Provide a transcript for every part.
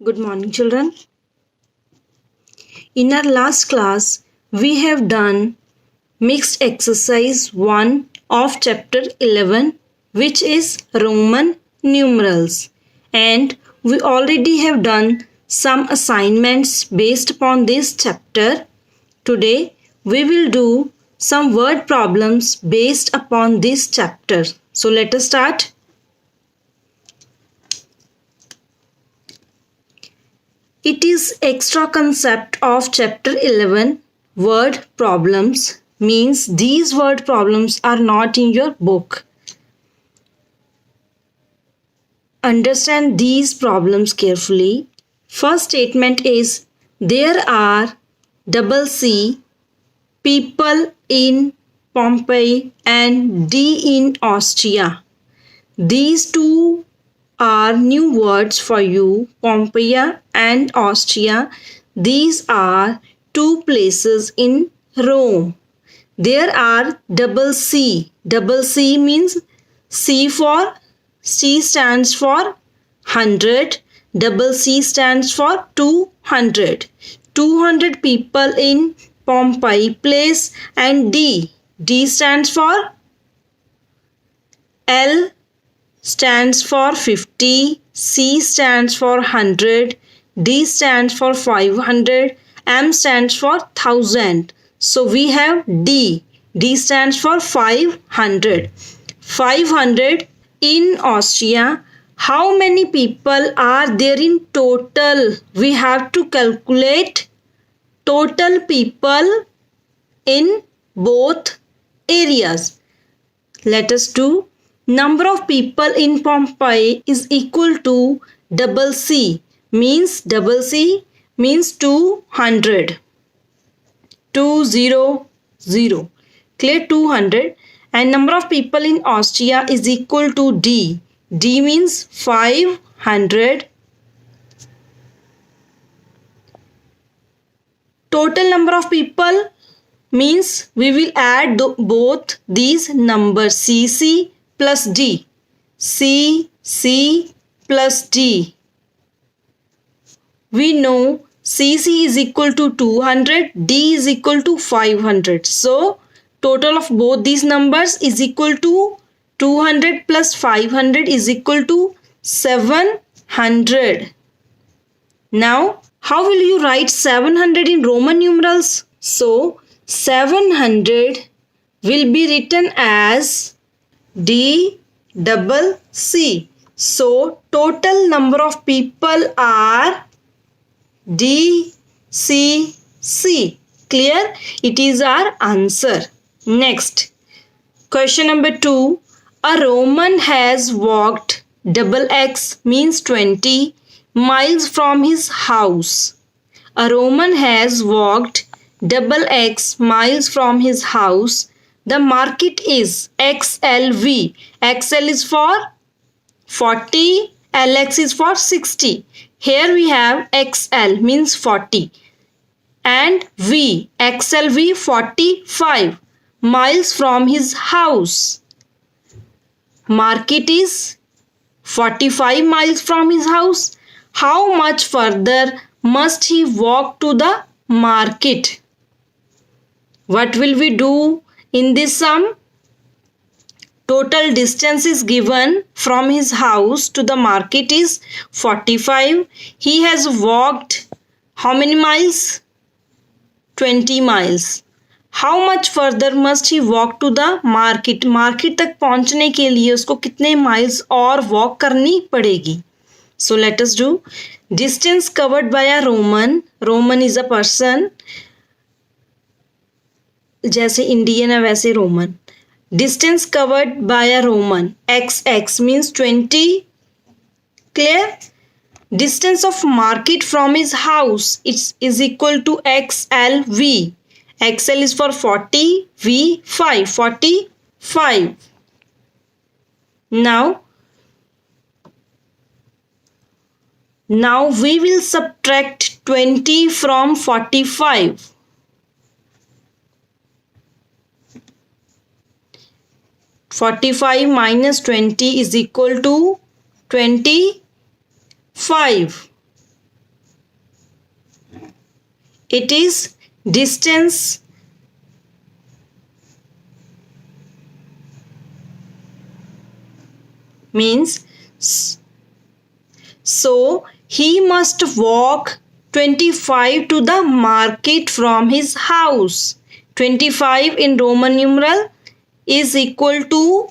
Good morning, children. In our last class, we have done mixed exercise 1 of chapter 11, which is Roman numerals. And we already have done some assignments based upon this chapter. Today, we will do some word problems based upon this chapter. So let us start. It is extra concept of chapter 11 word problems means these word problems are not in your book. Understand these problems carefully. First statement is there are C people in Pompeii and D in Austria. These two are new words for you, Pompeii and Austria. These are two places in Rome. There are C. C means C stands for 100. C stands for 200. 200 people in Pompeii place and D. D stands for L stands for 50, C stands for 100, D stands for 500, M stands for 1000. So we have D. D stands for 500. 500 in Austria. How many people are there in total? We have to calculate total people in both areas. Let us do. Number of people in Pompeii is equal to C means 200. 200. Clear? 200. And number of people in Austria is equal to D. D means 500. Total number of people means we will add both these numbers CC plus D. C plus D. We know CC is equal to 200, D is equal to 500. So, total of both these numbers is equal to 200 plus 500 is equal to 700. Now, how will you write 700 in Roman numerals? So, 700 will be written as D C. So, total number of people are C. Clear? It is our answer. Next, question number 2. A Roman has walked X means 20 miles from his house. A Roman has walked X miles from his house. The market is XLV. XL is for 40, LX is for 60. Here we have XL means 40 and V, XLV 45 miles from his house. Market is 45 miles from his house. How much further must he walk to the market? What will we do in this sum? Total distance is given from his house to the market is 45. He has walked how many miles? 20 miles. How much further must he walk to the market? Market तक पहुंचने के लिए उसको कितने miles और walk करनी पड़ेगी? So let us do. Distance covered by a Roman. Roman is a person. जैसे इंडियन है वैसे Roman. Distance covered by a Roman. XX means 20. Clear? Distance of market from his house is equal to XLV. XL is for 40, V 5. 45. Now we will subtract 20 from 45. 45 minus 20 is equal to 25. It is distance. Means so he must walk 25 to the market from his house. 25 in Roman numeral is equal to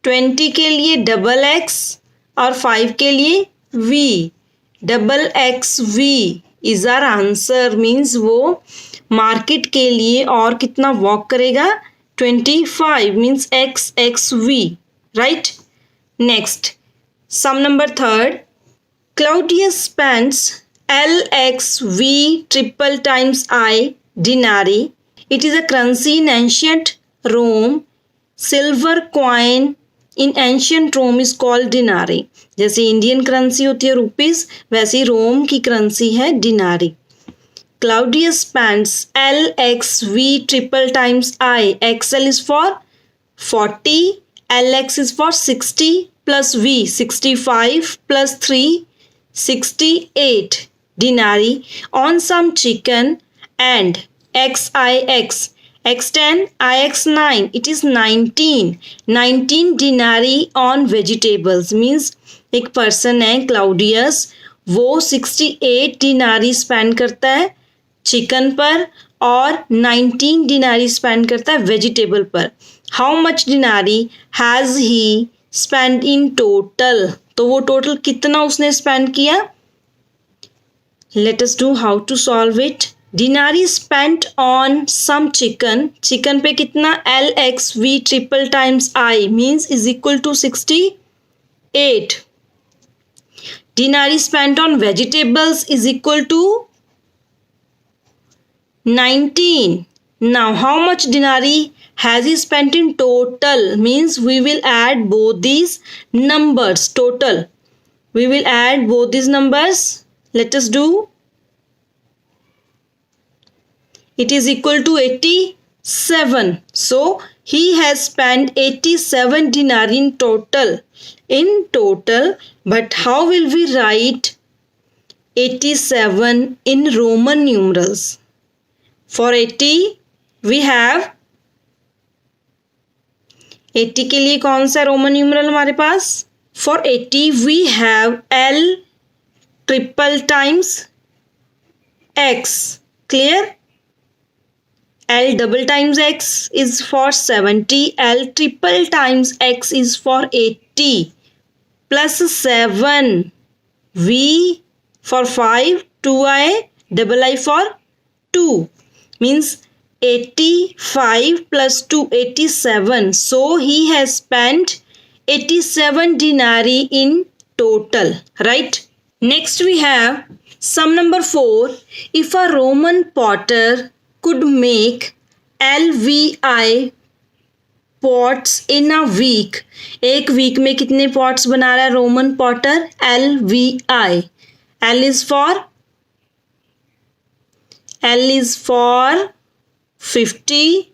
20 के लिए double x और 5 के लिए v. Double X v is our answer. Means वो market के लिए और कितना वॉक करेगा 25 means x x v. Right. Next sum number third. Claudius spends LXV triple times I denarii. It is a currency in ancient Rome. Silver coin in ancient Rome is called denarii. जैसे Indian currency होती है rupees, वैसे ही रोम की currency है डिनारी. Claudius spends LXV triple times I. XL is for 40, LX is for 60 plus V 65 plus 3 68 denarii on some chicken and XIX X10 IX9 it is 19 denarii on vegetables. means एक person है Claudius, वो 68 डिनारी spend करता है chicken पर और 19 डिनारी spend करता है vegetable पर. How much Denarii has he spend in total. तो वो टोटल कितना उसने स्पेंड किया. Let us do how to solve it. Denarii spent on some chicken. Chicken पे कितना LXV triple times I means is equal to 68. Denarii spent on vegetables is equal to 19. Now how much denarii has he spent in total. means we will add both these numbers. Total we will add both these numbers. Let us do. It is equal to 87. So he has spent 87 denarii in total. But how will we write 87 in Roman numerals. For 80 we have 80 के लिए कौन सा Roman numeral हमारे पास. For 80 we have L triple times X. Clear. L double times X is for 70. L triple times X is for 80. Plus 7. V for 5. 2I. Double I for 2. Means 85 plus 2. 87. So he has spent 87 denarii in total. Right. Next we have sum number 4. If a Roman potter could make LVI pots in a week. एक week में कितने pots बना रहा है Roman Potter. LVI. L is for 50.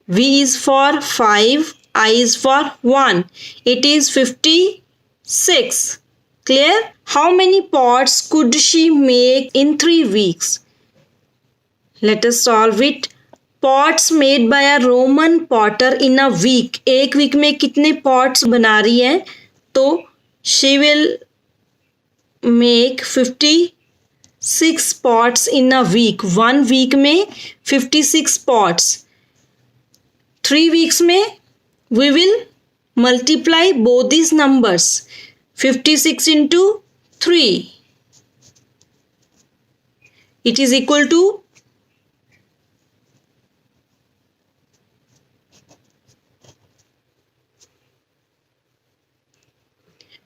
V is for 5. I is for 1. It is 56. Clear. How many pots could she make in 3 weeks? Let us solve it. Pots made by a Roman potter in a week. एक week में कितने pots बना रही है. तो she will make 56 pots in a week. 1 week में 56 pots. 3 weeks में we will multiply both these numbers. 56 into 3. It is equal to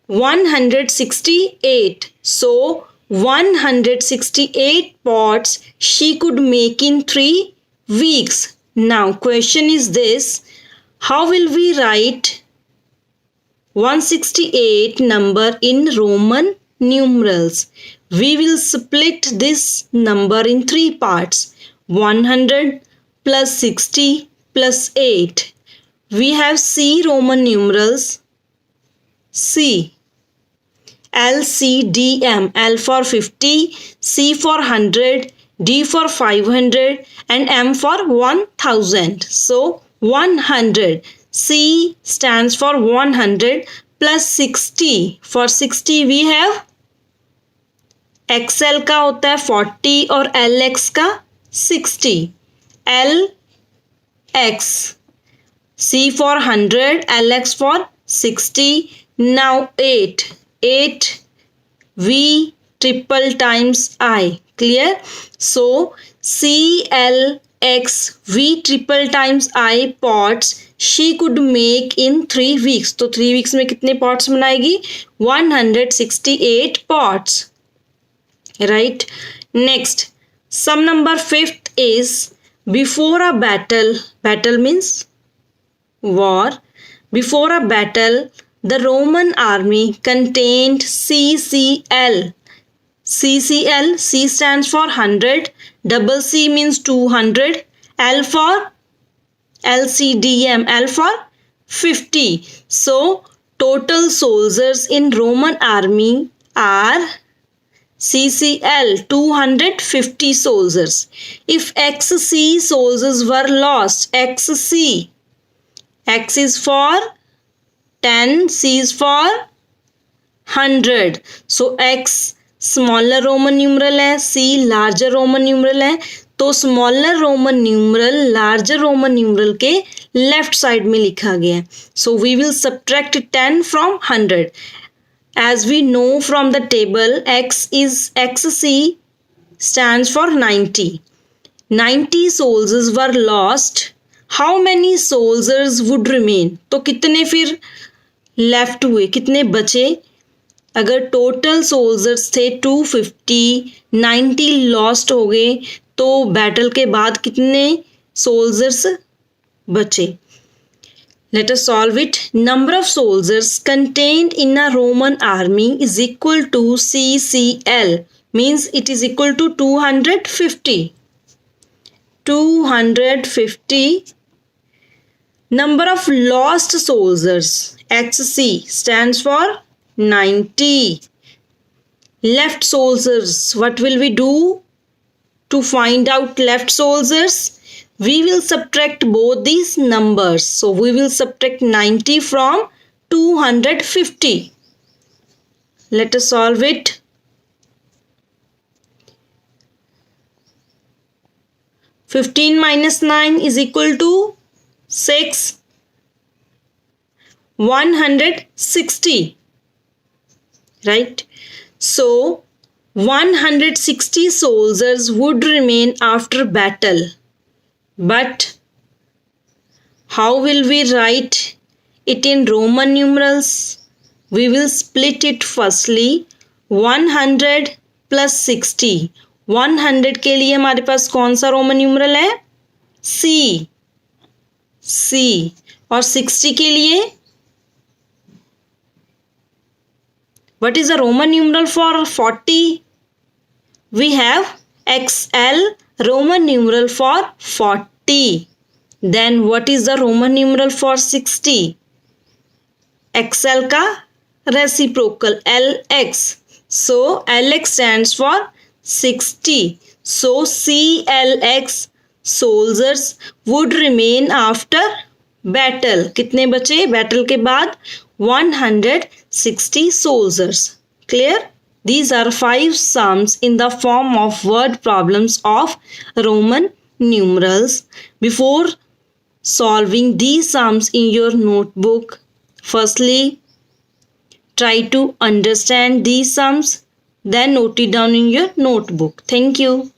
168. So 168 pots she could make in 3 weeks. Now question is this. How will we write 168 number in Roman numerals? We will split this number in 3 parts. 100 plus 60 plus 8. We have C Roman numerals. C. LCDM. L for 50, C for 100, D for 500 and M for 1000. So 100. C stands for 100 plus 60. For 60 we have XL का होता है 40 और LX का 60. LX. C for 100, LX for 60. Now 8. 8 V triple times I. Clear? So CLX V triple times I pots she could make in 3 weeks. तो 3 weeks में कितने pots बनाएगी? 168 pots. Right? Next, sum number 5th is before a battle. Battle means war. Before a battle, the Roman army contained CCL. CCL, C stands for 100, double C means 200, L for LCDM, L for 50. So, total soldiers in Roman army are CCL 250 soldiers. If XC soldiers were lost, XC, X is for 10, C is for 100. So X smaller Roman numeral है, C larger Roman numeral है, तो smaller Roman numeral larger Roman numeral के left side में लिखा गया है. So we will subtract 10 from 100. As we know from the table, XC stands for 90. 90 soldiers were lost. How many soldiers would remain? तो कितने फिर लेफ्ट हुए, कितने बचे? अगर टोटल सोल्जर्स थे 250, 90 लॉस्ट हो गए, तो बैटल के बाद कितने सोल्जर्स बचे? Let us solve it. Number of soldiers contained in a Roman army is equal to CCL. Means it is equal to 250. 250. Number of lost soldiers. XC stands for 90. Left soldiers. What will we do to find out left soldiers? We will subtract both these numbers. So we will subtract 90 from 250. Let us solve it. Fifteen minus 9 is equal to 6. 160. Right? So 160 soldiers would remain after battle. But how will we write it in Roman numerals? We will split it firstly. 100 plus 60. 100 के लिए हमारे पास कौन सा Roman numeral है? C. C. और 60 के लिए what is the Roman numeral for 40? We have XL Roman numeral for 40. Then what is the Roman numeral for 60? XL का reciprocal LX. So LX stands for 60. So CLX soldiers would remain after battle. कितने बचे battle के बाद? 160 soldiers. Clear? These are 5 sums in the form of word problems of Roman numerals. Before solving these sums in your notebook, firstly, try to understand these sums, then note it down in your notebook. Thank you.